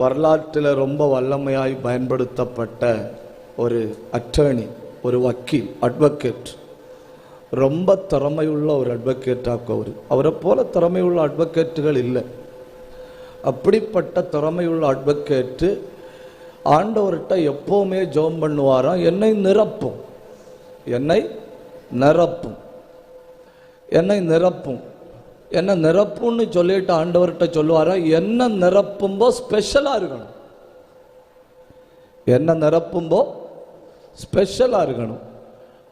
வரலாற்றில் ரொம்ப வல்லமையாய் பயன்படுத்தப்பட்ட ஒரு அட்டர்னி, ஒரு வக்கீல், அட்வொகேட். ரொம்ப திறமையுள்ள ஒரு அட்வொகேட்டாக அவரை போல திறமையுள்ள அட்வொகேட்டுகள் இல்லை. அப்படிப்பட்ட திறமையுள்ள அட்வொகேட்டு ஆண்டவர்கிட்ட எப்போவுமே ஜெபம் பண்ணுவாராம், என்னை நிரப்பும், என்னை நிரப்பும், என்னை நிரப்பும், என்ன நிரப்புன்னு சொல்லிட்டு ஆண்டவர்கிட்ட சொல்லுவாரா, என்ன நிரப்பும்போ ஸ்பெஷலா இருக்கணும், என்ன நிரப்பும்போ ஸ்பெஷலா இருக்கணும்.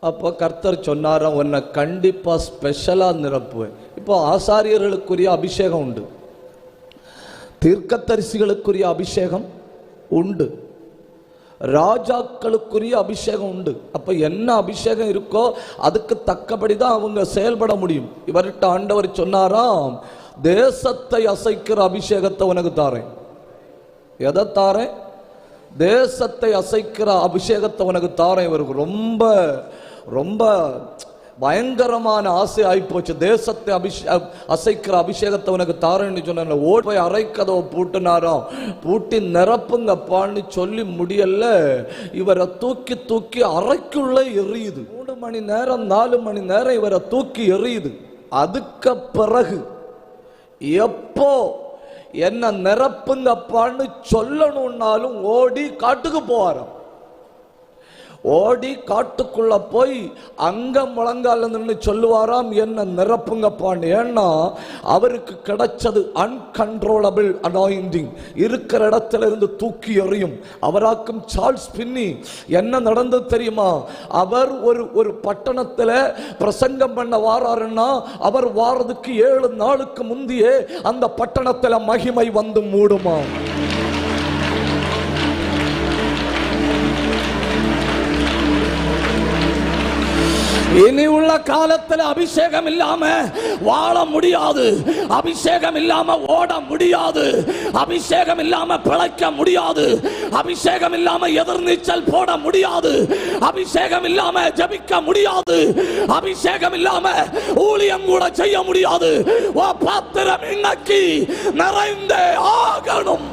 அப்போ கர்த்தர் சொன்னாரா, உன்னை கண்டிப்பா ஸ்பெஷலா நிரப்புவேன். இப்போ ஆசாரியர்களுக்குரிய அபிஷேகம் உண்டு, தீர்க்கதரிசிகளுக்குரிய அபிஷேகம் உண்டு, ராஜாக்களுக்குரிய அபிஷேகம் உண்டு. அப்ப என்ன அபிஷேகம் இருக்கோ அதுக்கு தக்கபடிதான் அவங்க செயல்பட முடியும். இவர்கிட்ட ஆண்டவர் சொன்னாராம், தேசத்தை அசைக்கிற அபிஷேகத்தை உனக்கு தாரேன். எதை தாரேன்? தேசத்தை அசைக்கிற அபிஷேகத்தை உனக்கு தாரேன். இவருக்கு ரொம்ப ரொம்ப பயங்கரமான ஆசை ஆயிப்போச்சு. தேசத்தை அசைக்கிற அபிஷேகத்தை உனக்கு தாரேன்னு சொன்ன ஓடி போய் அரைக்கதவை பூட்டினாராம். பூட்டி நிரப்புங்கப்பான்னு சொல்லி முடியல, இவரை தூக்கி தூக்கி அறைக்குள்ள எரியுது. 3 மணி நேரம் 4 மணி நேரம் இவரை தூக்கி எரியுது. அதுக்கு பிறகு எப்போ என்ன நிரப்புங்கப்பான்னு சொல்லணும்னாலும் ஓடி காட்டுக்கு போவாராம். ஓடி காட்டுக்குள்ள போய் அங்க முழங்கால நின்று சொல்லுவாராம், என்ன நிரப்புங்கப்பான்னு. ஏன்னா அவருக்கு கிடைச்சது அன்கண்ட்ரோலபிள் அனாயிண்டிங். இருக்கிற இடத்துல இருந்து தூக்கி எறியும். அவராக்கும் சார்ல்ஸ் பின்னி என்ன நடந்தது தெரியுமா? அவர் ஒரு பட்டணத்துல பிரசங்கம் பண்ண வாராருன்னா அவர் வாரதுக்கு 7 நாளுக்கு முந்தையே அந்த பட்டணத்துல மகிமை வந்து மூடுமா. இனி உள்ள காலத்தில் அபிஷேகம் இல்லாம வாழ முடியாது, அபிஷேகம் இல்லாம ஓட முடியாது, அபிஷேகம் இல்லாம பிழைக்க முடியாது, அபிஷேகம் இல்லாம எதிர்நீச்சல் போட முடியாது, அபிஷேகம் இல்லாம ஜெபிக்க முடியாது, அபிஷேகம் இல்லாம ஊழியம் கூட செய்ய முடியாது. பாத்திரம் இன்னைக்கு நிறைந்தே ஆகணும்.